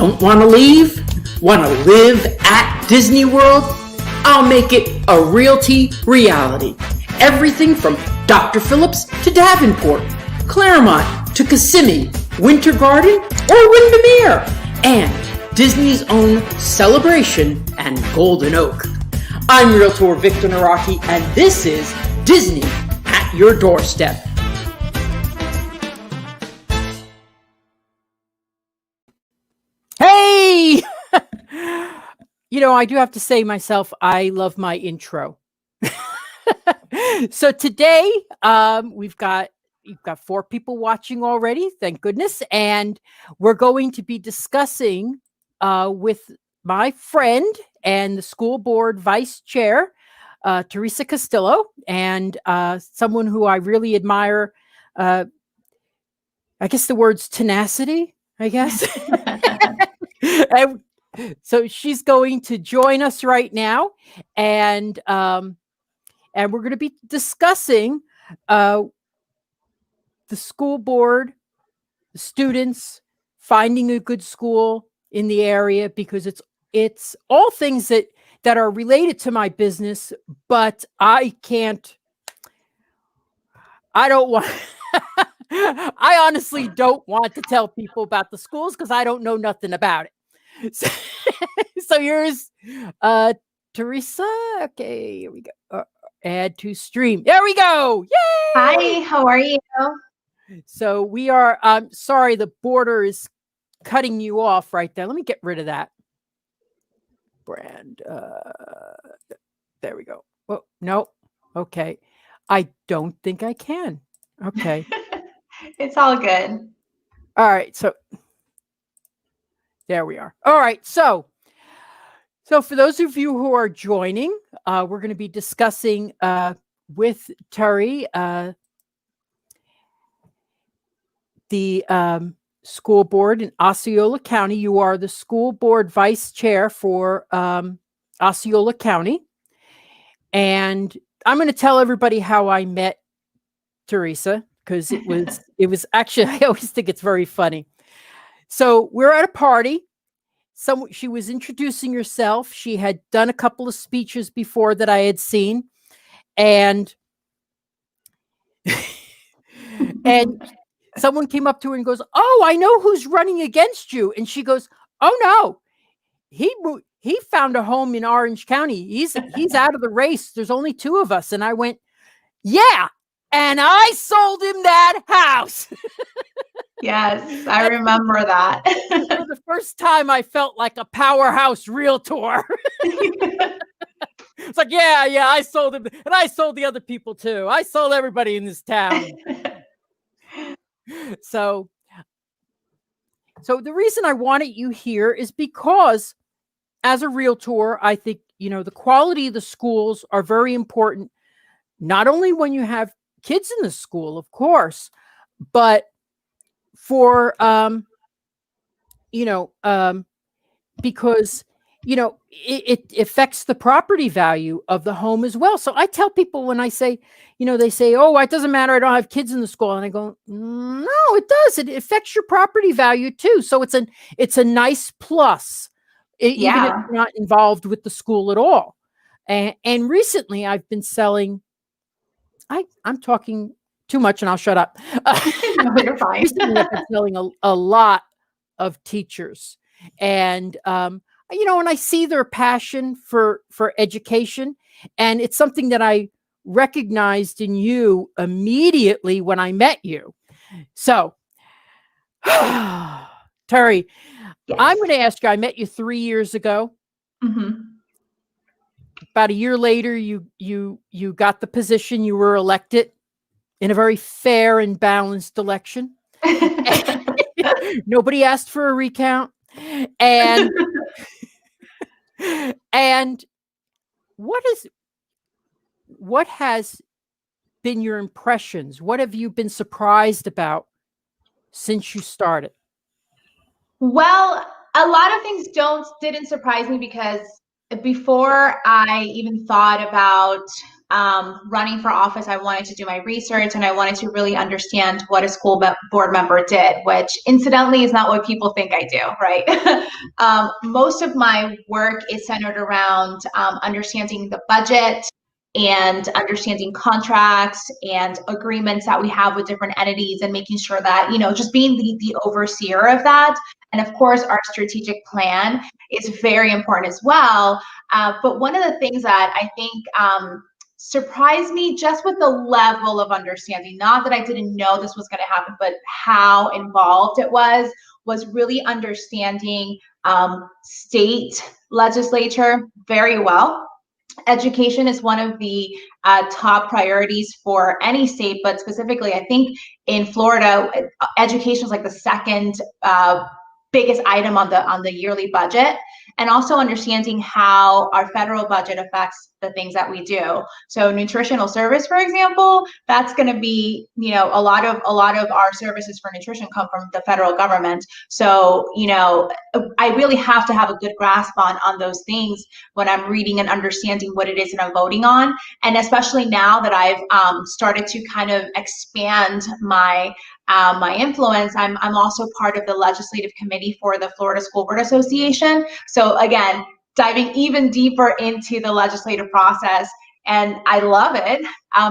Don't want to leave? Want to live at Disney World? I'll make it a realty reality. Everything from Dr. Phillips to Davenport, Claremont to Kissimmee, Winter Garden or Windermere, and Disney's own Celebration and Golden Oak. I'm Realtor Victor Naraki, and this is Disney at your doorstep. Hey! I do have to say myself, I love my intro. So today, we've got 4 people watching already, thank goodness, and we're going to be discussing with my friend and the school board vice chair, Teresa Castillo, and someone who I really admire. I guess the word's tenacity, I guess. And so she's going to join us right now, and we're going to be discussing the school board, the students, finding a good school in the area, because it's all things that are related to my business, but I honestly don't want to tell people about the schools because I don't know nothing about it. So here's Teresa. Okay, here we go. Add to stream. There we go. Yay! Hi, how are you? So we are, sorry, the border is cutting you off right there. Let me get rid of that. Brand. There we go. Oh, no. Okay. I don't think I can. Okay. It's all good. All right. So there we are. All right. So for those of you who are joining, we're going to be discussing with Terry the school board in Osceola County. You are the school board vice chair for Osceola County. And I'm going to tell everybody how I met Teresa, because it was actually, I always think it's very funny. So we're at a party. She was introducing herself. She had done a couple of speeches before that I had seen. And someone came up to her and goes, "Oh, I know who's running against you." And she goes, "Oh no, he found a home in Orange County. He's out of the race. There's only 2 of us." And I went, "Yeah, and I sold him that house." Yes, I remember that. For the first time, I felt like a powerhouse realtor. It's like, yeah, I sold him, and I sold the other people too. I sold everybody in this town. So the reason I wanted you here is because as a realtor, I think, the quality of the schools are very important, not only when you have kids in the school, of course, but for, because, it affects the property value of the home as well. So I tell people when I say, they say, "Oh, it doesn't matter, I don't have kids in the school." And I go, "No, it does. It affects your property value too." So it's a nice plus, even if you're not involved with the school at all. And recently I've been selling, I'm talking too much and I'll shut up. No, you're fine. Recently I've been selling a lot of teachers, and and I see their passion for education, and it's something that I recognized in you immediately when I met you. So, Terry, Yes. I'm going to ask you. I met you 3 years ago. Mm-hmm. About a year later, you got the position. You were elected in a very fair and balanced election. Nobody asked for a recount. And what has been your impressions? What have you been surprised about since you started? Well, a lot of things didn't surprise me, because before I even thought about running for office, I wanted to do my research and I wanted to really understand what a school board member did, which incidentally is not what people think I do, right? Most of my work is centered around understanding the budget and understanding contracts and agreements that we have with different entities and making sure that, just being the overseer of that. And of course, our strategic plan is very important as well. But one of the things that I think surprised me just with the level of understanding, not that I didn't know this was going to happen, but how involved it was really understanding state legislature very well. Education is one of the top priorities for any state, but specifically, I think in Florida, education is like the second biggest item on the yearly budget, and also understanding how our federal budget affects the things that we do. So nutritional service, for example, that's going to be, a lot of our services for nutrition come from the federal government. So, I really have to have a good grasp on those things when I'm reading and understanding what it is that I'm voting on. And especially now that I've started to kind of expand my influence, I'm also part of the legislative committee for the Florida School Board Association. So again, diving even deeper into the legislative process, and I love it,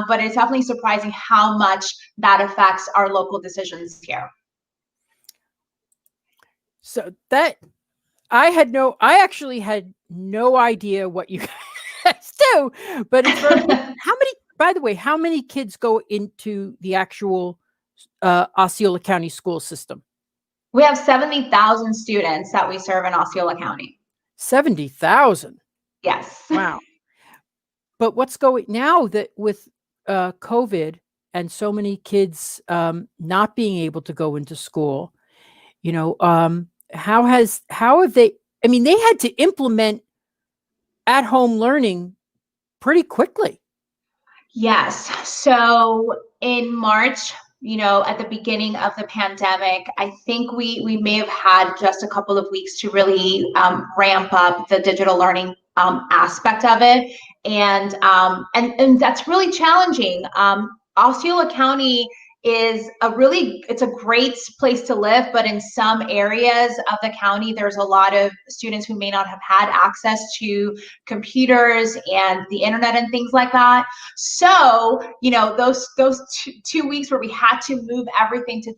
but it's definitely surprising how much that affects our local decisions here. So that I actually had no idea what you guys do, but it's very, by the way, how many kids go into the actual Osceola County school system? We have 70,000 students that we serve in Osceola County. 70,000? Yes. Wow. But what's going now that with COVID and so many kids not being able to go into school, how have they, they had to implement at-home learning pretty quickly. Yes. So in March, at the beginning of the pandemic, I think we may have had just a couple of weeks to really ramp up the digital learning aspect of it. And that's really challenging. Osceola County is it's a great place to live, but in some areas of the county, there's a lot of students who may not have had access to computers and the internet and things like that. So, those 2 weeks where we had to move everything to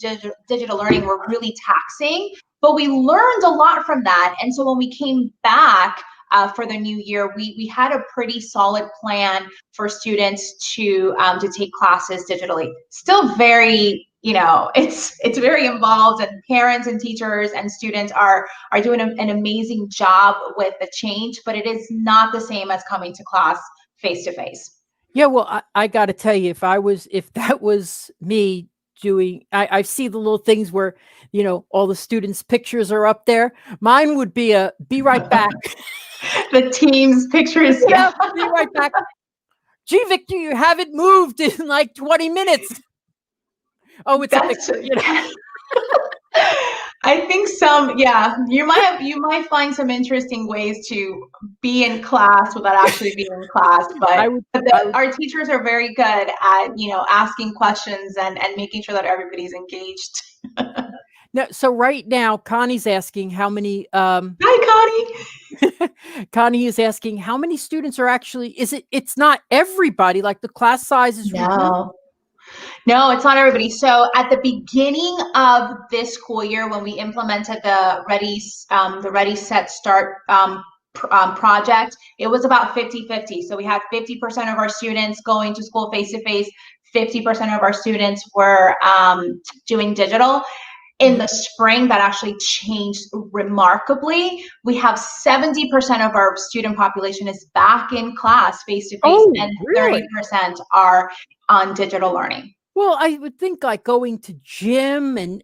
digital learning were really taxing, but we learned a lot from that. And so when we came back for the new year, we had a pretty solid plan for students to take classes digitally. Still very, it's very involved, and parents and teachers and students are doing an amazing job with the change, but it is not the same as coming to class face to face. Yeah, well, I got to tell you, if that was me doing, I see the little things where, all the students' pictures are up there. Mine would be be right back. The team's pictures. Yeah, be right back. Gee, Victor, you haven't moved in like 20 minutes. Oh, it's a picture, I think you might find some interesting ways to be in class without actually being in class, but our teachers are very good at, asking questions and making sure that everybody's engaged. No, so right now, Connie's asking how many, Hi, Connie. Connie is asking how many students are actually, it's not everybody, like the class size is reduced? No, it's not everybody. So at the beginning of this school year, when we implemented the Ready, Set, Start project, it was about 50-50. So we had 50% of our students going to school face-to-face, 50% of our students were doing digital. In the spring, that actually changed remarkably. We have 70% of our student population is back in class face-to-face, and really? 30% are on digital learning. Well, I would think like going to gym and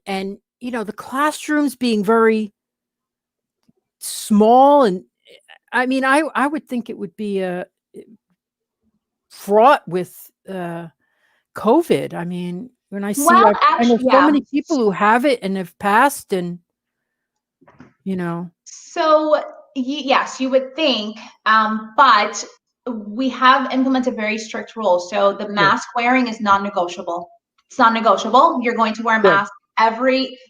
the classrooms being very small, and I would think it would be fraught with COVID. When I see, I know so many people who have it and have passed, and So yes, you would think, but we have implemented very strict rules. So the Good. mask wearing is non-negotiable. It's non-negotiable. You're going to wear a Good. mask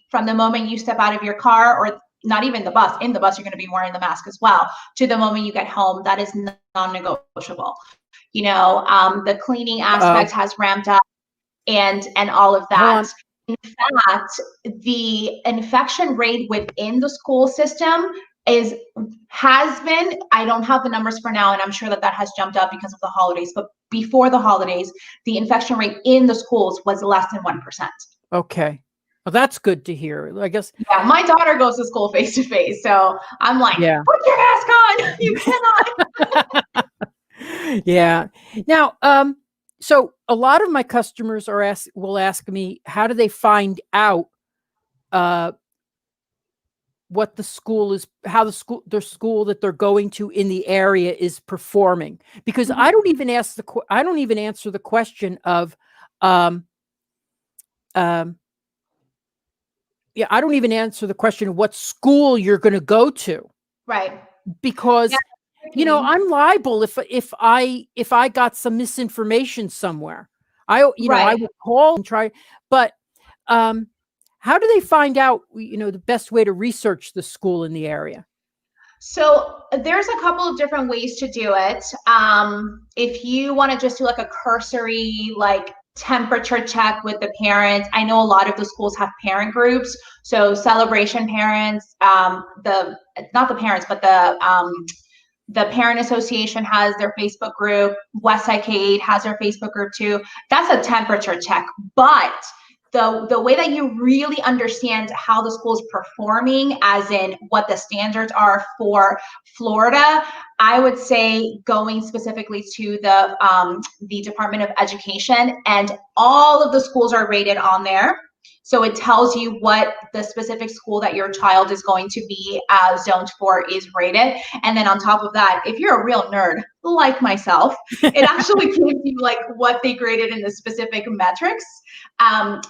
from the moment you step out of your car, or not even the bus. In the bus, you're going to be wearing the mask as well, to the moment you get home. That is non-negotiable. The cleaning aspect Oh, has ramped up, and all of hold that. on. In fact, the infection rate within the school system has been, I don't have the numbers for now, and I'm sure that has jumped up because of the holidays, but before the holidays, the infection rate in the schools was less than 1%. Okay. Well, that's good to hear. I guess. Yeah, my daughter goes to school face to face, so I'm like, Yeah. put your mask on. You cannot. Yeah. Now, so a lot of my customers will ask me, how do they find out uh what the school is, how their school that they're going to in the area is performing? Because I don't even I don't even answer the question of um um yeah, I don't even answer the question of what school you're going to go to, Right. Yeah, because you mean. I'm liable if I got some misinformation somewhere. I Right. will call and try, but um how do they find out, the best way to research the school in the area? So there's a couple of different ways to do it. If you want to just do like a cursory, like temperature check with the parents, I know a lot of the schools have parent groups. So celebration parents, the not the parents, but the parent association has their Facebook group. Westside K8 has their Facebook group too. That's a temperature check, but the way that you really understand how the school is performing, as in what the standards are for Florida, I would say going specifically to the Department of Education, and all of the schools are rated on there. So it tells you what the specific school that your child is going to be zoned for is rated. And then on top of that, if you're a real nerd like myself, it actually gives you like what they graded in the specific metrics.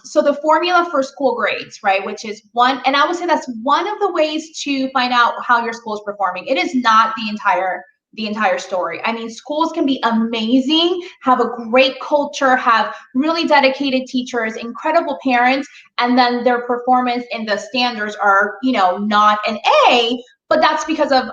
So the formula for school grades, right, which is one, and I would say that's one of the ways to find out how your school is performing. It is not the entire story. I mean, schools can be amazing, have a great culture, have really dedicated teachers, incredible parents, and then their performance in the standards are, not an A, but that's because of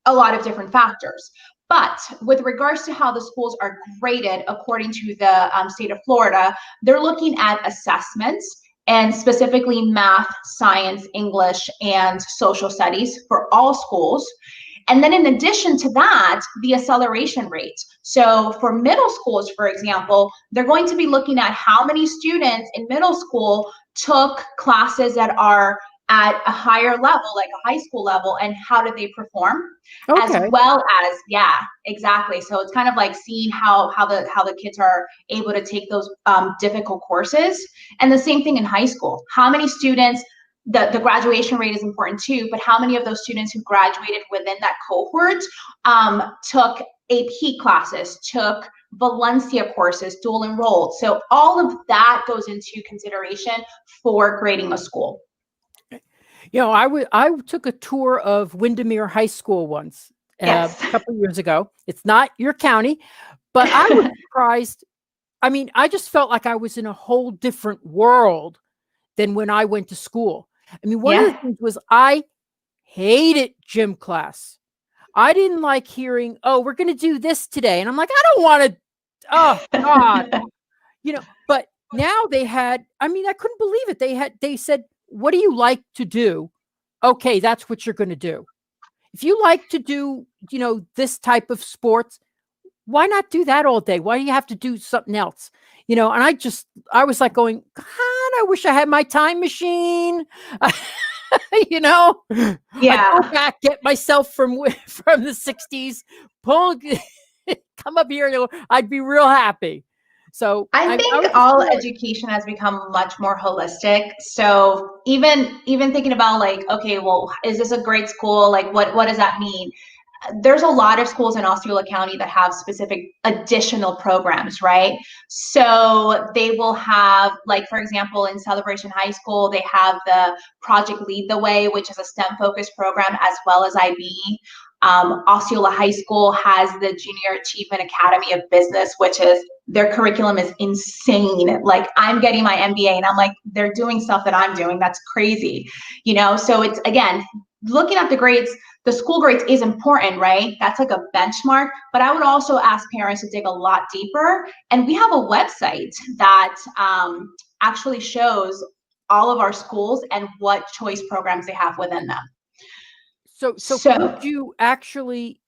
a lot of different factors. But with regards to how the schools are graded according to the state of Florida, they're looking at assessments, and specifically math, science, English, and social studies for all schools. And then in addition to that, the acceleration rate. So for middle schools, for example, they're going to be looking at how many students in middle school took classes that are at a higher level, like a high school level, and how did they perform, as Okay. well as, yeah, exactly. So it's kind of like seeing how the kids are able to take those difficult courses. And the same thing in high school. How many students, the graduation rate is important too, but how many of those students who graduated within that cohort took AP classes, took Valencia courses, dual enrolled. So all of that goes into consideration for grading a school. I took a tour of Windermere High School once, a Yes. couple of years ago. It's not your county, but I was surprised. I mean, I just felt like I was in a whole different world than when I went to school. I mean, one of the Yeah. things was I hated gym class. I didn't like hearing, "Oh, we're going to do this today." And I'm like, "I don't want to, oh God." But now I mean, I couldn't believe it. They said, "What do you like to do?" Okay, that's what you're going to do. If you like to do, this type of sports, why not do that all day? Why do you have to do something else? And I was like going, God, I wish I had my time machine. I'd go Yeah. back, get myself from the 60s, pull, come up here, I'd be real happy. So I I think was just all really, education has become much more holistic. So even thinking about like, okay, well, is this a great school? Like what does that mean? There's a lot of schools in Osceola County that have specific additional programs, right? So they will have, like, for example, in Celebration High School, they have the Project Lead the Way, which is a STEM focused program, as well as IB. Osceola High School has the Junior Achievement Academy of Business, which is their curriculum is insane. Like I'm getting my MBA and I'm like, they're doing stuff that I'm doing. That's crazy, you know? So it's, again, looking at the grades, the school grades is important, right? That's like a benchmark, but I would also ask parents to dig a lot deeper. And we have a website that actually shows all of our schools and what choice programs they have within them. So could you actually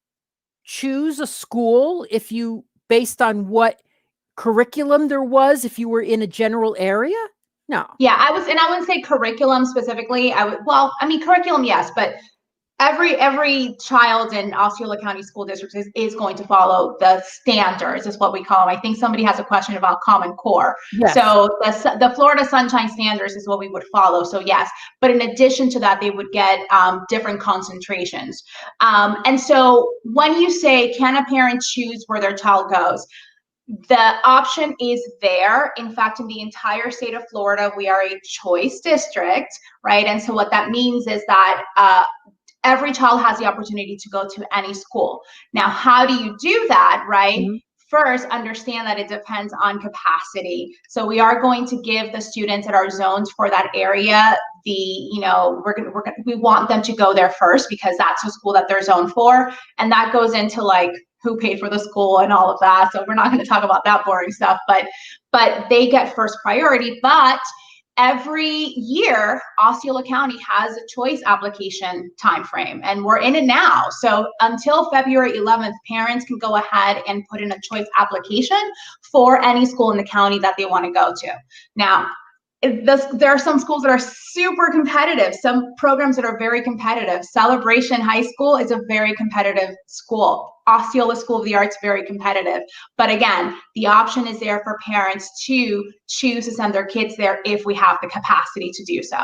choose a school if you, based on what curriculum there was, if you were in a general area? No. Yeah, I wouldn't say curriculum specifically. I mean, curriculum, yes, but every child in Osceola County School District is going to follow the standards, is what we call them. I think somebody has a question about Common Core. Yes. So the Florida Sunshine Standards is what we would follow. So yes, but in addition to that, they would get different concentrations. And so when you say, can a parent choose where their child goes? The option is there. In fact, in the entire state of Florida, we are a choice district, right? And so what that means is that every child has the opportunity to go to any school. Now, how do you do that, right? Mm-hmm. First, understand that it depends on capacity. So we are going to give the students that are zoned for that area we want them to go there first because that's the school that they're zoned for. And that goes into like who paid for the school and all of that. So we're not going to talk about that boring stuff, but they get first priority. But every year, Osceola County has a choice application timeframe, and we're in it now. So until February 11th, parents can go ahead and put in a choice application for any school in the county that they want to go to. Now, there are some schools that are super competitive, some programs that are very competitive. Celebration High School is a very competitive school. Osceola School of the Arts, very competitive. But again, the option is there for parents to choose to send their kids there if we have the capacity to do so.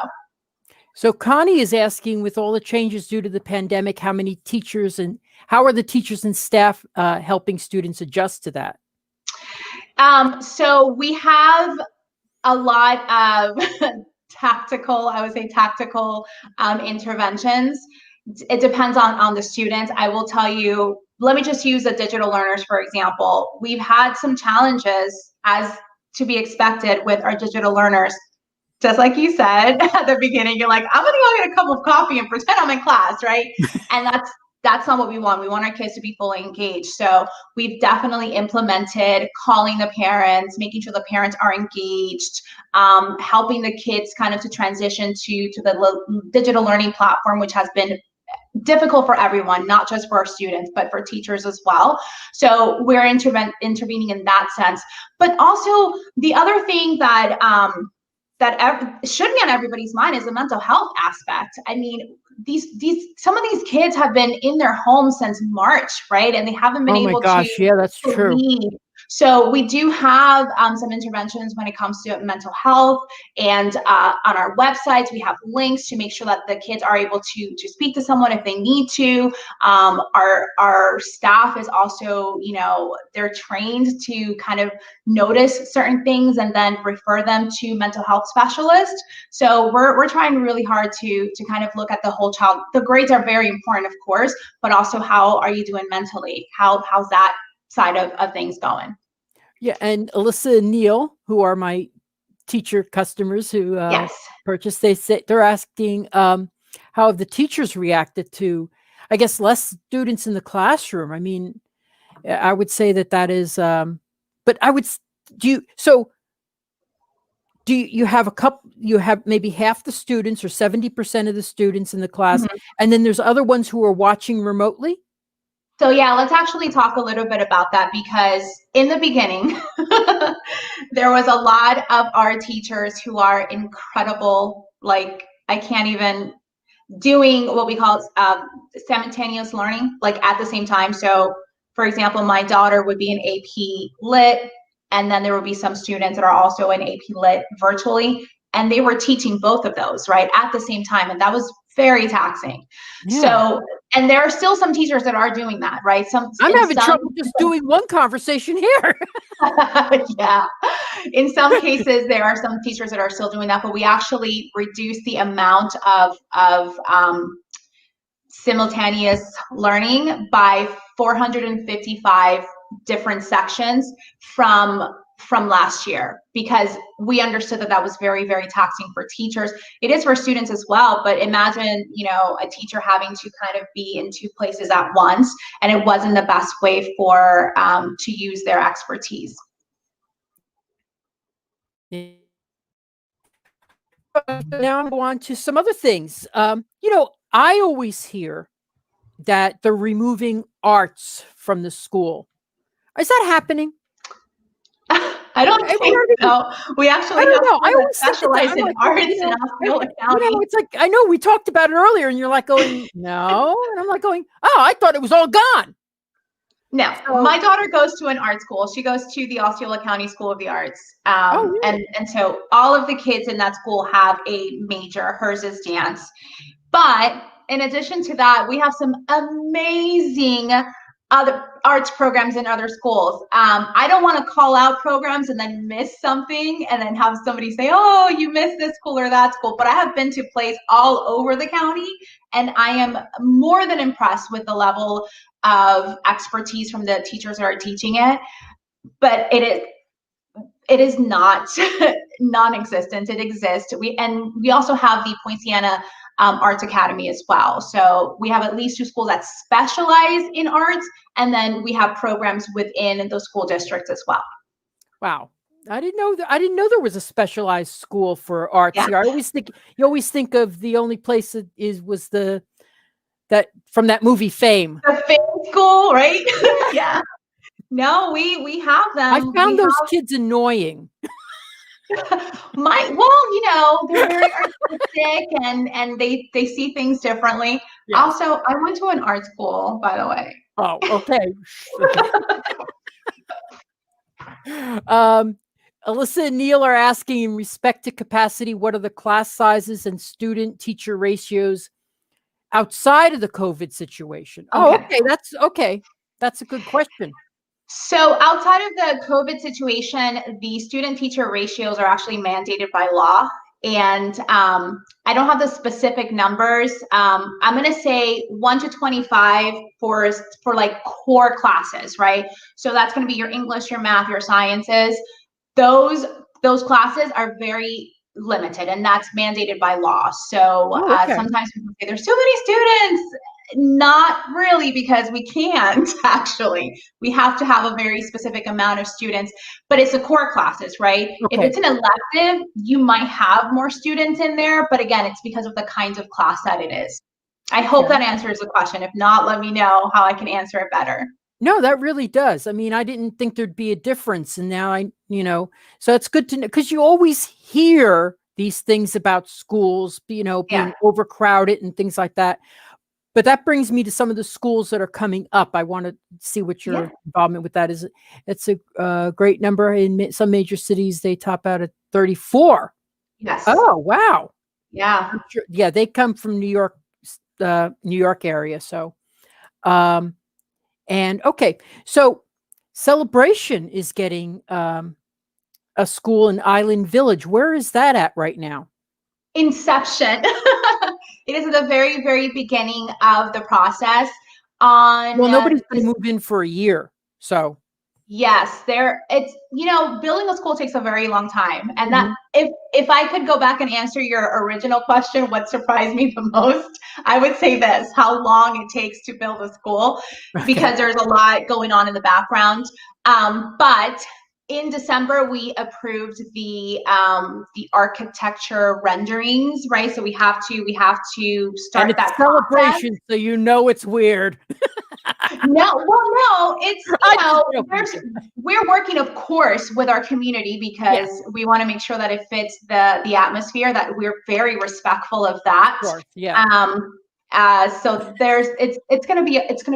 So Connie is asking, with all the changes due to the pandemic, how many teachers and how are the teachers and staff helping students adjust to that? So we have a lot of tactical interventions. It depends on the students. I will tell you, let me just use the digital learners, for example. We've had some challenges, as to be expected, with our digital learners. Just like you said at the beginning, you're like, I'm gonna go get a cup of coffee and pretend I'm in class, right? And that's not what we want. We want our kids to be fully engaged. So we've definitely implemented calling the parents, making sure the parents are engaged, helping the kids kind of to transition to the digital learning platform, which has been difficult for everyone, not just for our students, but for teachers as well. So we're intervening in that sense. But also the other thing that should be on everybody's mind is the mental health aspect. I mean, some of these kids have been in their homes since March, right? And they haven't been able to. Yeah, that's true. Read. So we do have some interventions when it comes to mental health, and on our websites we have links to make sure that the kids are able to speak to someone if they need to. Our staff is also, they're trained to kind of notice certain things and then refer them to mental health specialists. So we're trying really hard to kind of look at the whole child. The grades are very important, of course, but also how are you doing mentally? How's that side of things going? Yeah, and Alyssa and Neal, who are my teacher customers who purchase, they're asking how have the teachers reacted to, I guess, less students in the classroom. I mean, I would say that is, but I would do you have you have maybe half the students or 70% of the students in the class, mm-hmm. and then there's other ones who are watching remotely? So yeah, let's actually talk a little bit about that, because in the beginning, there was a lot of our teachers who are incredible, like I can't even, doing what we call simultaneous learning, like at the same time. So for example, my daughter would be in AP Lit, and then there would be some students that are also in AP Lit virtually, and they were teaching both of those, right, at the same time, and that was very taxing. Yeah. So, and there are still some teachers that are doing that, right? I'm having trouble just doing one conversation here. Yeah. In some cases, there are some teachers that are still doing that, but we actually reduce the amount of simultaneous learning by 455 different sections from last year, because we understood that that was very, very taxing for teachers. It is for students as well, but imagine, a teacher having to kind of be in two places at once, and it wasn't the best way for to use their expertise. Now I'm going to some other things. I always hear that they're removing arts from the school. Is that happening? I don't think so. We actually have know. I schools that always think specialize in like, arts in Osceola County. It's like, I know we talked about it earlier, and you're like going, no. And I'm like going, oh, I thought it was all gone. No, my daughter goes to an art school. She goes to the Osceola County School of the Arts. Really? And so all of the kids in that school have a major. Hers is dance. But in addition to that, we have some amazing other arts programs in other schools. I don't want to call out programs and then miss something and then have somebody say, oh, you missed this school or that school. But I have been to plays all over the county, and I am more than impressed with the level of expertise from the teachers that are teaching it. But it is not non-existent. It exists. We also have the Poinciana Arts Academy as well. So we have at least 2 schools that specialize in arts, and then we have programs within the school districts as well. Wow. I didn't know that. I didn't know there was a specialized school for arts here. I always think you always think of the only place that was that from that movie Fame. The Fame school, right? Yeah. No, we have them. I found those kids annoying. They're very artistic and they see things differently. Yes. Also, I went to an art school, by the way. Oh, okay. Alyssa and Neal are asking, in respect to capacity, what are the class sizes and student-teacher ratios outside of the COVID situation? Oh, okay. That's okay. That's a good question. So outside of the COVID situation, the student-teacher ratios are actually mandated by law. And I don't have the specific numbers. I'm going to say 1 to 25 for like core classes, right? So that's going to be your English, your math, your sciences. Those classes are very limited, and that's mandated by law. So sometimes people say there's too many students. Not really, because we can't actually. We have to have a very specific amount of students, but it's the core classes, right? Okay. If it's an elective, you might have more students in there, but again, it's because of the kinds of class that it is. I hope that answers the question. If not, let me know how I can answer it better. No, that really does. I mean, I didn't think there'd be a difference, and now so it's good to know, because you always hear these things about schools, being overcrowded and things like that. But that brings me to some of the schools that are coming up. I want to see what your involvement with that is. It's a great number. In some major cities, they top out at 34. Yes. Oh, wow. Yeah. Yeah, they come from New York area. So, and okay, so Celebration is getting a school in Island Village. Where is that at right now? Inception. It is at the very, very beginning of the process. Nobody's going to move in for a year, so. Yes, building a school takes a very long time. And that if I could go back and answer your original question, what surprised me the most, I would say this: how long it takes to build a school, because there's a lot going on in the background. But in December, we approved the architecture renderings, right? So we have to start that Celebration, so it's weird. No, it's we're working, of course, with our community, because we want to make sure that it fits the atmosphere, that we're very respectful of that. Of course, yeah. So it's gonna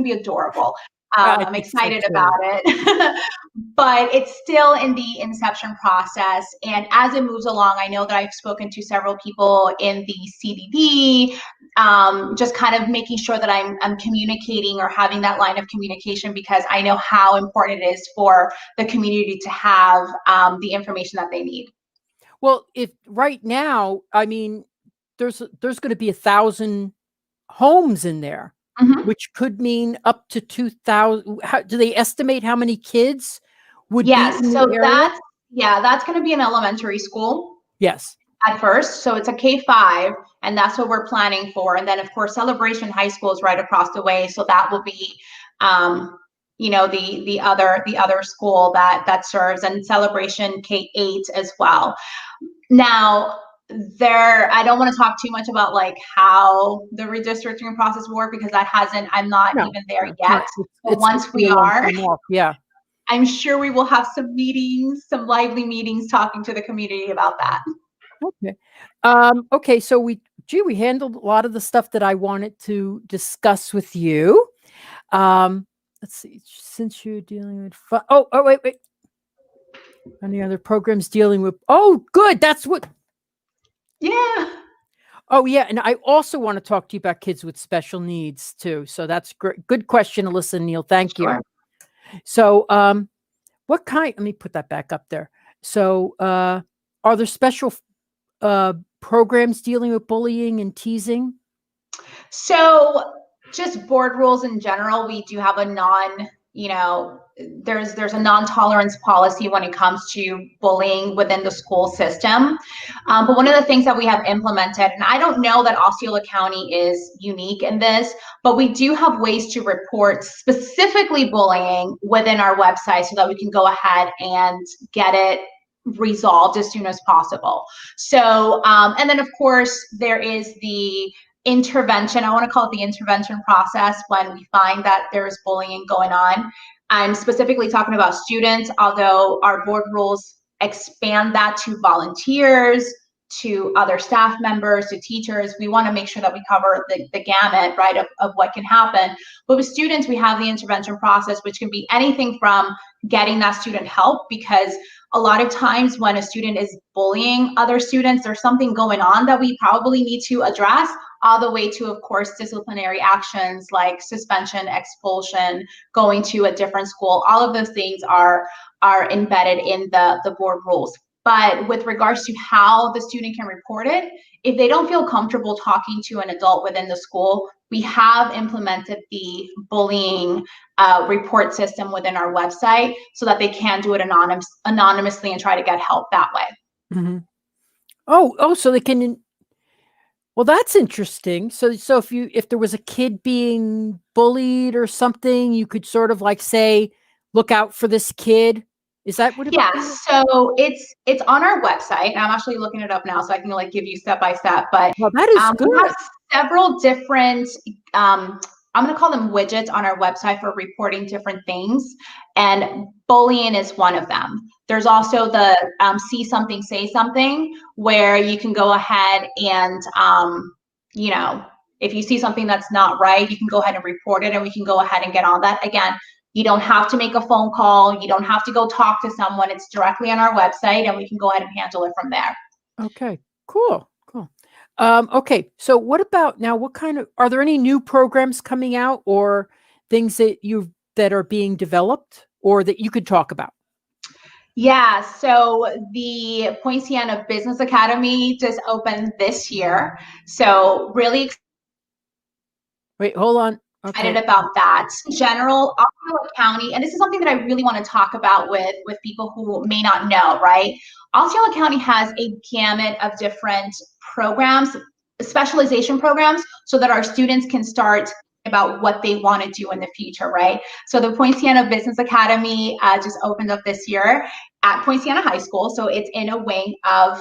be adorable. I'm excited about it. But it's still in the inception process. And as it moves along, I know that I've spoken to several people in the CBD, just kind of making sure that I'm communicating or having that line of communication, because I know how important it is for the community to have the information that they need. Well, if right now, I mean, there's going to be 1,000 homes in there. Mhm. which could mean up to 2,000. Do they estimate how many kids would be Yes, in the so area? that's going to be an elementary school Yes. at first. So it's a K-5, and that's what we're planning for. And then, of course, Celebration High School is right across the way, so that will be, the other school that serves, and Celebration K-8 as well. Now, I don't want to talk too much about like how the redistricting process works because I'm not No, even there no, it's yet. not. But It's once gonna be we a long are, time off. Yeah. I'm sure we will have some meetings, some lively meetings talking to the community about that. Okay. Okay. So we handled a lot of the stuff that I wanted to discuss with you. Let's see. Since you're dealing with wait. Any other programs dealing with? Oh, good. That's what. Yeah. Oh, yeah. And I also want to talk to you about kids with special needs too. So that's great. Good question, Alyssa and Neal. Thank you. Sure. So, what kind? Let me put that back up there. So, are there special programs dealing with bullying and teasing? So just board rules in general, we do have a there's a non-tolerance policy when it comes to bullying within the school system. But one of the things that we have implemented, and I don't know that Osceola County is unique in this, but we do have ways to report specifically bullying within our website so that we can go ahead and get it resolved as soon as possible. So, and then of course there is the intervention. I want to call it the intervention process when we find that there's bullying going on. I'm specifically talking about students, although our board rules expand that to volunteers, to other staff members, to teachers. We want to make sure that we cover the gamut, right, of what can happen. But with students, we have the intervention process, which can be anything from getting that student help, because a lot of times when a student is bullying other students, there's something going on that we probably need to address, all the way to, of course, disciplinary actions like suspension, expulsion, going to a different school. All of those things are embedded in the board rules. But with regards to how the student can report it, if they don't feel comfortable talking to an adult within the school, we have implemented the bullying report system within our website so that they can do it anonymously and try to get help that way. Mm-hmm. Oh, so they can. Well, that's interesting. So if there was a kid being bullied or something, you could sort of like say, "Look out for this kid." Is that what it? Yeah, so it's on our website. I'm actually looking it up now, so I can like give you step by step. But Well, that is good. we have several different, I'm going to call them widgets on our website for reporting different things, and bullying is one of them. There's also the see something, say something, where you can go ahead and if you see something that's not right, you can go ahead and report it, and we can go ahead and get on that. Again, you don't have to make a phone call. You don't have to go talk to someone. It's directly on our website, and we can go ahead and handle it from there. Okay, cool. Okay, so what about now? Are there any new programs coming out or things that are being developed or that you could talk about? Yeah, so the Poinciana Business Academy just opened this year. So really Wait, hold on. excited Okay. about that. In general, Osceola County, and this is something that I really want to talk about with people who may not know, right? Osceola County has a gamut of different programs, specialization programs, so that our students can start about what they want to do in the future, right? So the Poinciana Business Academy just opened up this year at Poinciana High School. So it's in a wing of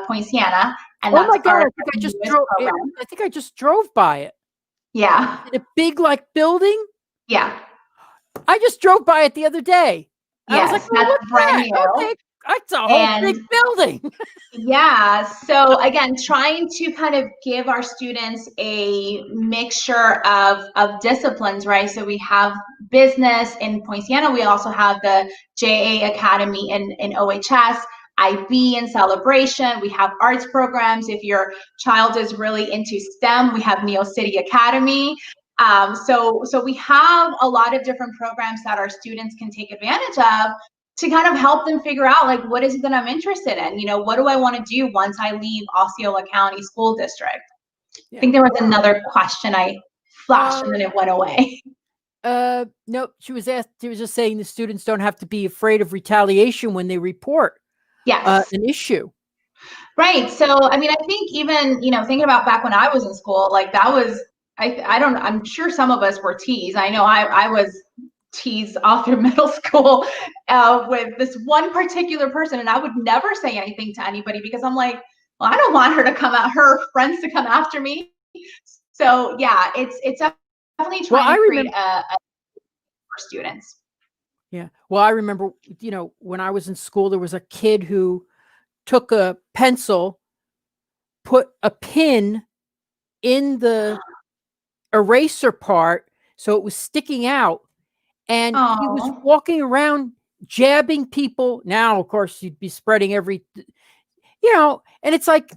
Poinciana, and Oh that's my God, our I think I just newest drove. program. I think I just drove by it. Yeah. In a big like building. Yeah. I just drove by it the other day. I was like, Yes, "Oh, that's what's brand that?" new. Okay, that's a whole And big building. yeah, so again, trying to kind of give our students a mixture of disciplines, right? So we have business in Poinciana. We also have the JA Academy in OHS, IB in Celebration. We have arts programs. If your child is really into STEM, we have Neo City Academy. So we have a lot of different programs that our students can take advantage of to kind of help them figure out, like, what is it that I'm interested in? What do I want to do once I leave Osceola County School District? Yeah. I think there was another question I flash and then it went away. Nope. She was just saying the students don't have to be afraid of retaliation when they report Yes. an issue. Right. So, I mean, I think even, thinking about back when I was in school, like that was, I'm sure some of us were teased. I know I was teased all through middle school with this one particular person, and I would never say anything to anybody because I'm like, well, I don't want her friends to come after me. So yeah, it's definitely trying to create a for students. Yeah. Well, I remember, when I was in school, there was a kid who took a pencil, put a pin in the eraser part so it was sticking out, and he was Oh, walking around jabbing people. Now, of course, you'd be spreading and it's like,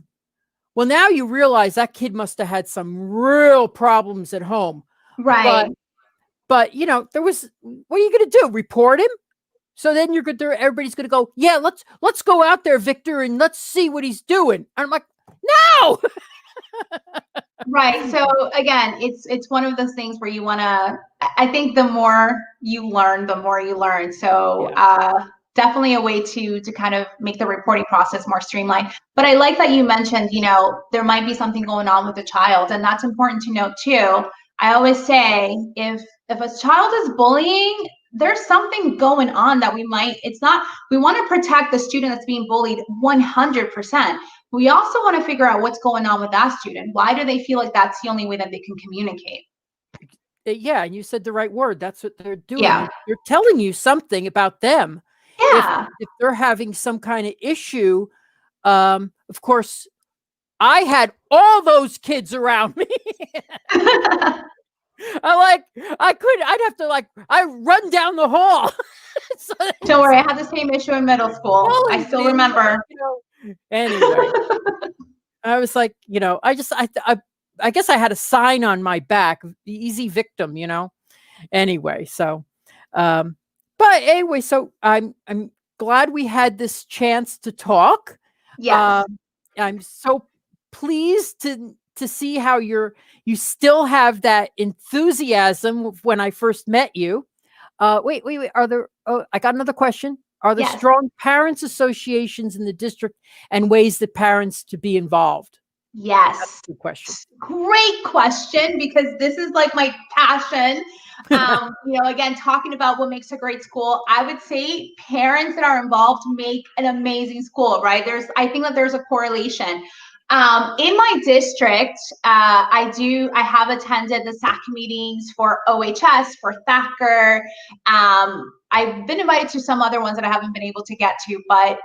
well, now you realize that kid must have had some real problems at home. right. But there was, what are you going to do? Report him? So then everybody's going to go, yeah, let's go out there, Victor, and let's see what he's doing. And I'm like, no. Right. So again, it's one of those things where you want to, I think the more you learn, the more you learn. So definitely a way to kind of make the reporting process more streamlined. But I like that you mentioned, there might be something going on with the child, and that's important to note too. I always say if a child is bullying, there's something going on that we want to protect the student that's being bullied 100%. We also want to figure out what's going on with that student. Why do they feel like that's the only way that they can communicate? Yeah, and you said the right word. That's what they're doing. Yeah. They're telling you something about them. Yeah. If they're having some kind of issue, of course, I had all those kids around me. I'd have to I run down the hall. So don't worry, I had the same issue in middle school. I still remember. Anyway, I was like, I guess I had a sign on my back, the easy victim, Anyway, so, but anyway, so I'm glad we had this chance to talk. Yes. I'm so pleased to see how you still have that enthusiasm when I first met you. Wait. I got another question. Are there strong parents associations in the district and ways that parents to be involved? Yes. That's a good question. Great question, because this is like my passion. Again, talking about what makes a great school, I would say parents that are involved make an amazing school, right? I think that there's a correlation. In my district, I have attended the SAC meetings for OHS, for Thacker. I've been invited to some other ones that I haven't been able to get to, but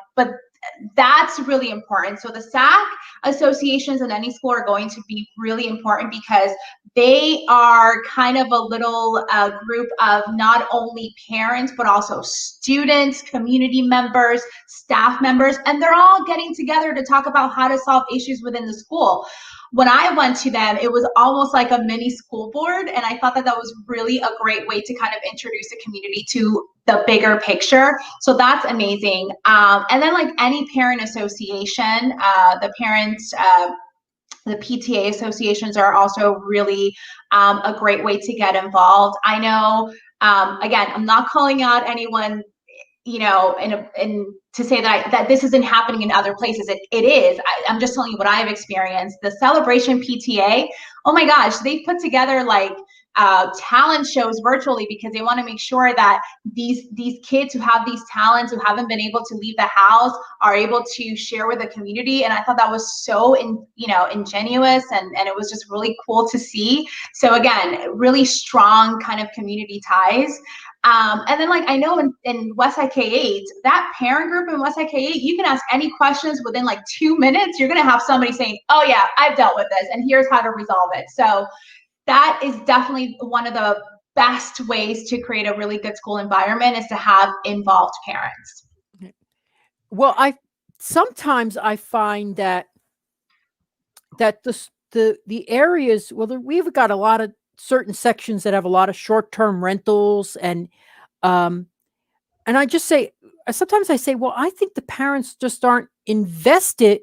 that's really important. So the SAC associations in any school are going to be really important because they are kind of a little group of not only parents, but also students, community members, staff members, and they're all getting together to talk about how to solve issues within the school. When I went to them, it was almost like a mini school board, and I thought that was really a great way to kind of introduce the community to the bigger picture. So that's amazing. And then like any parent association, the PTA associations are also really a great way to get involved. I know, again, I'm not calling out anyone, and to say that this isn't happening in other places. It is. I'm just telling you what I've experienced. The Celebration PTA, oh my gosh, they've put together talent shows virtually because they want to make sure that these kids who have these talents, who haven't been able to leave the house, are able to share with the community. And I thought that was so ingenuous, and it was just really cool to see. So again, really strong kind of community ties. And then I know in Westside K8, that parent group in Westside K8, you can ask any questions within 2 minutes. You're going to have somebody saying, oh yeah, I've dealt with this and here's how to resolve it. So that is definitely one of the best ways to create a really good school environment, is to have involved parents. Well, sometimes I find that the areas, we've got a lot of certain sections that have a lot of short-term rentals, and I just say, sometimes I say, well, I think the parents just aren't invested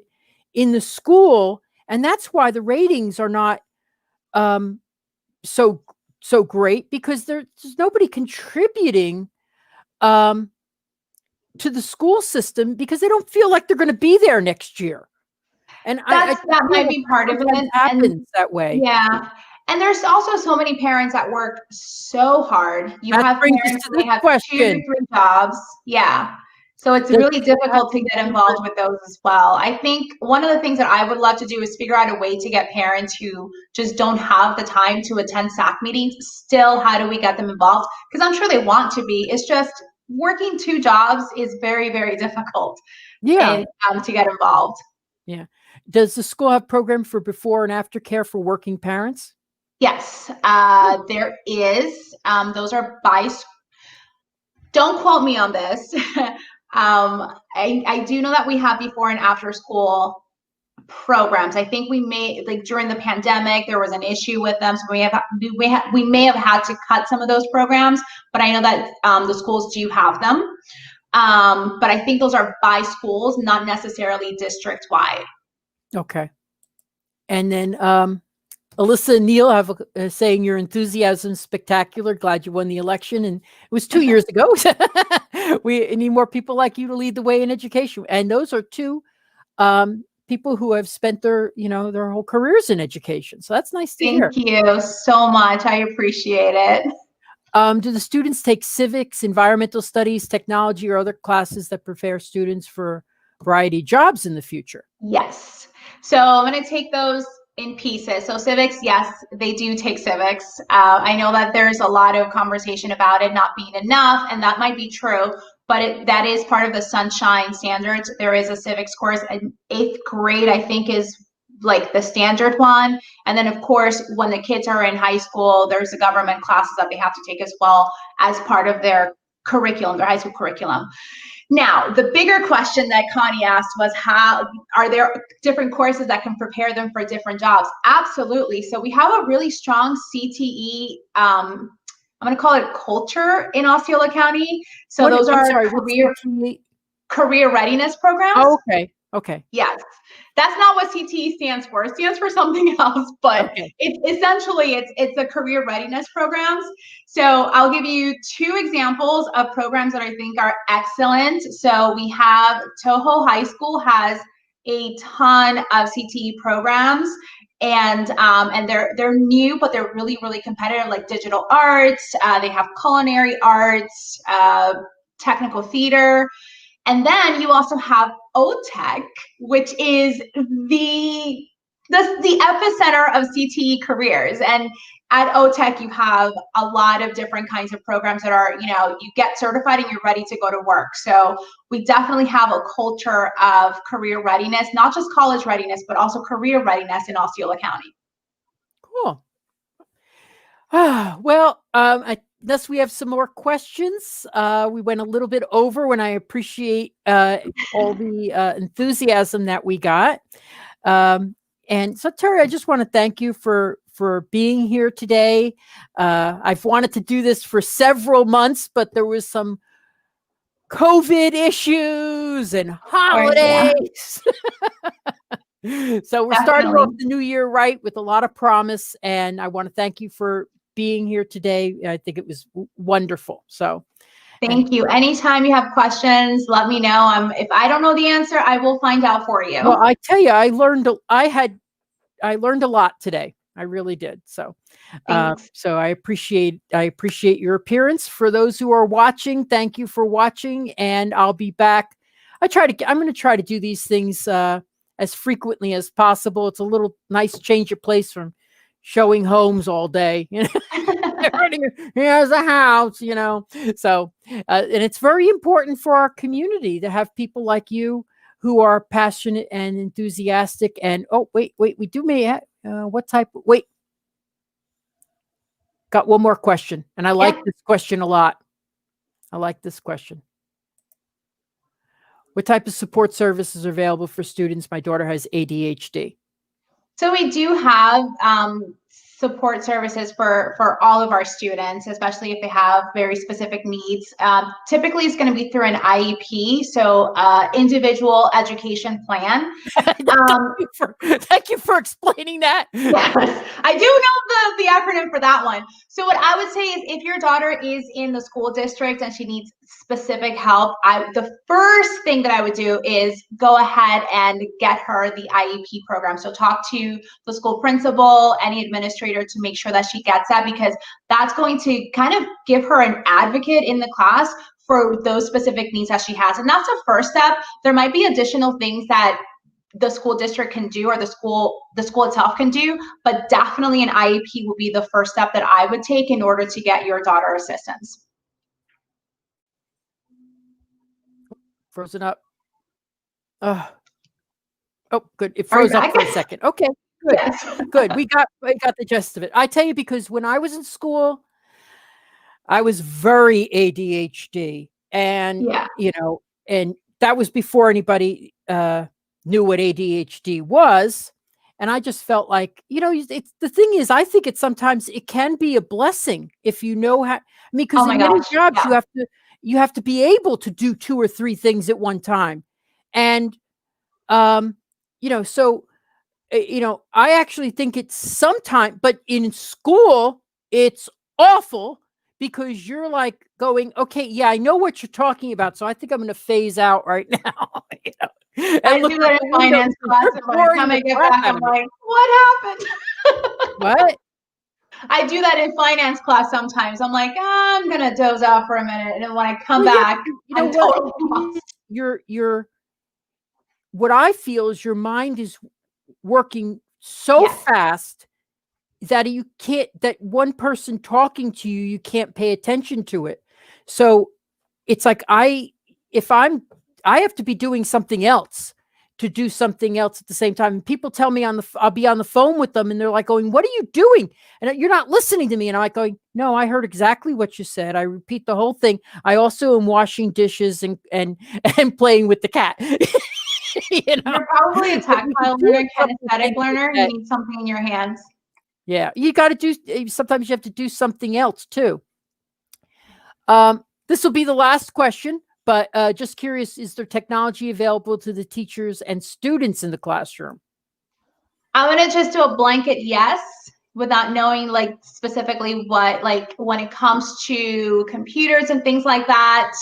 in the school, and that's why the ratings are not so great because there's nobody contributing um, to the school system because they don't feel like they're going to be there next year. And I That feel might like be that part of sometimes it. And happens that way. yeah. And there's also so many parents that work so hard. You That have brings us parents to who this may have 2 to question. 3 jobs. Yeah. So it's Does really the school have difficult to get programs involved with those as well. I think one of the things that I would love to do is figure out a way to get parents who just don't have the time to attend SAC meetings. Still, how do we get them involved? Because I'm sure they want to be. It's just working 2 jobs is very, very difficult Yeah. and to get involved. Yeah. Does the school have program for before and after care for working parents? Yes, there is. Those are don't quote me on this. I do know that we have before and after school programs. I think we may, like during the pandemic, there was an issue with them, so we may have had to cut some of those programs. But I know that the schools do have them. But I think those are by schools, not necessarily district wide. Okay. And then Alyssa and Neal have saying your enthusiasm is spectacular. Glad you won the election. And it was 2 years ago. We need more people like you to lead the way in education. And those are two people who have spent their, their whole careers in education. So that's nice to hear. Thank you so much. I appreciate it. Do the students take civics, environmental studies, technology, or other classes that prepare students for a variety of jobs in the future? Yes. So I'm going to take those in pieces. So civics, yes, they do take civics. I know that there's a lot of conversation about it not being enough, and that might be true, but that is part of the Sunshine Standards. There is a civics course in 8th grade, I think, is like the standard one. And then, of course, when the kids are in high school, there's the government classes that they have to take as well as part of their curriculum, their high school curriculum. Now, the bigger question that Connie asked was, how are there different courses that can prepare them for different jobs? Absolutely. So we have a really strong CTE, I'm going to call it culture in Osceola County. So those I'm are sorry, what's career readiness programs. Oh, okay. Okay. Yes. That's not what CTE stands for. It stands for something else, but Okay. it's a career readiness programs. So I'll give you 2 examples of programs that I think are excellent. So we have Toho High School has a ton of CTE programs, and they're new, but they're really, really competitive, like digital arts. They have culinary arts, technical theater. And then you also have OTech, which is the epicenter of CTE careers. And at OTech, you have a lot of different kinds of programs that are, you get certified and you're ready to go to work. So we definitely have a culture of career readiness, not just college readiness, but also career readiness in Osceola County. Cool. Well, I guess we have some more questions. We went a little bit over when I appreciate all the enthusiasm that we got. And so, Terry, I just want to thank you for being here today. I've wanted to do this for several months, but there was some COVID issues and holidays. So we're starting off the new year right with a lot of promise, and I want to thank you for being here today. I think it was wonderful. So thank you. Anytime you have questions, let me know. If I don't know the answer, I will find out for you. Well, I tell you, I learned a lot today. I really did. So so I appreciate your appearance. For those who are watching, thank you for watching, and I'll be back. I'm going to try to do these things as frequently as possible. It's a little nice change of place from showing homes all day. Here's a house, So, and it's very important for our community to have people like you who are passionate and enthusiastic. And wait, we do may have what type? Wait, got one more question, and I like this question a lot. I like this question. What type of support services are available for students? My daughter has ADHD. So we do have support services for all of our students, especially if they have very specific needs. Typically, it's going to be through an IEP, so individual education plan. Thank you for explaining that. Yes, I do know the acronym for that one. So what I would say is if your daughter is in the school district and she needs specific help, the first thing that I would do is go ahead and get her the IEP program. So talk to the school principal, any administrator to make sure that she gets that, because that's going to kind of give her an advocate in the class for those specific needs that she has. And that's the first step. There might be additional things that the school district can do or the school itself can do, but definitely an IEP will be the first step that I would take in order to get your daughter assistance. Frozen up. Oh, good. It froze up for a second. Okay, good. Yes. Good. We got the gist of it. I tell you, because when I was in school, I was very ADHD, and and that was before anybody knew what ADHD was. And I just felt like, it's the thing is, I think sometimes it can be a blessing if you know how. I mean, because in many jobs you have to be able to do 2 or 3 things at one time, and so I actually think it's sometimes, but in school it's awful because you're like going, okay, yeah, I know what you're talking about, so I think I'm going to phase out right now. I do that in finance class, and by the time I get back, I'm like, what happened? What? I do that in finance class sometimes. I'm like, I'm gonna doze off for a minute, and then when I come back, I'm totally lost. What I feel is your mind is working so fast that you can't, that one person talking to you, you can't pay attention to it. So it's like I have to be doing something else to do something else at the same time. And people tell me I'll be on the phone with them and they're like going, what are you doing? And you're not listening to me. And I'm like going, no, I heard exactly what you said. I repeat the whole thing. I also am washing dishes and playing with the cat. You're probably a tactile learner, kinesthetic learner. You need something in your hands. Yeah, you got to do. Sometimes you have to do something else too. This will be the last question, but just curious: is there technology available to the teachers and students in the classroom? I'm gonna just do a blanket yes, without knowing like specifically what, like when it comes to computers and things like that.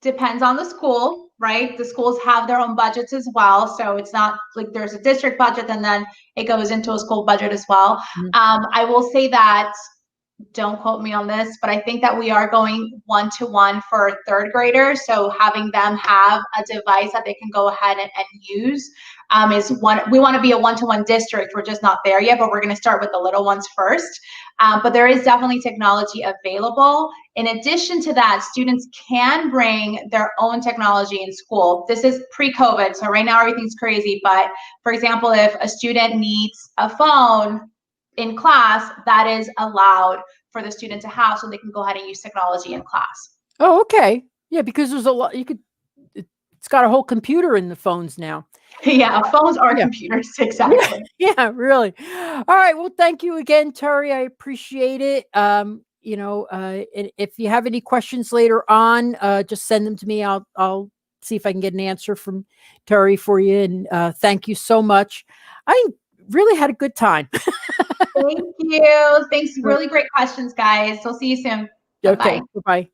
Depends on the school, right? The schools have their own budgets as well. So it's not like there's a district budget and then it goes into a school budget as well. Mm-hmm. I will say that, don't quote me on this, but I think that we are going 1-to-1 for 3rd graders. So having them have a device that they can go ahead and use is one. We want to be a 1-to-1 district. We're just not there yet, but we're going to start with the little ones first. But there is definitely technology available. In addition to that, students can bring their own technology in school. This is pre-COVID, so right now everything's crazy. But for example, if a student needs a phone in class, that is allowed for the student to have, so they can go ahead and use technology in class. Oh, okay. Yeah, because there's a lot, it's got a whole computer in the phones now. Yeah, phones are computers, exactly. Yeah, really. All right. Well, thank you again, Terry. I appreciate it. And if you have any questions later on, just send them to me. I'll see if I can get an answer from Terry for you. And thank you so much. I really had a good time. Thank you. Thanks. Really great questions, guys. We'll see you soon. Okay. Bye-bye.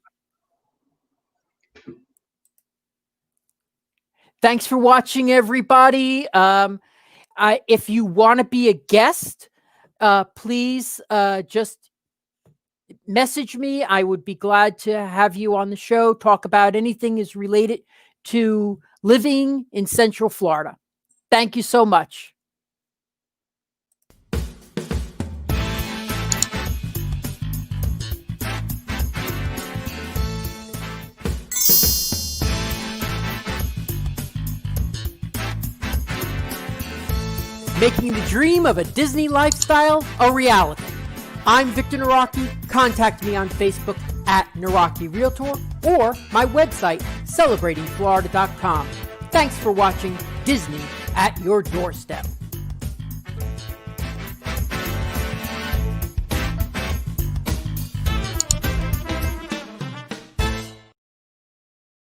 Thanks for watching, everybody. If you want to be a guest, please just message me. I would be glad to have you on the show, talk about anything is related to living in Central Florida. Thank you so much. Making the dream of a Disney lifestyle a reality. I'm Victor Naraki. Contact me on Facebook at Naraki Realtor or my website, celebratingflorida.com. Thanks for watching Disney at your doorstep.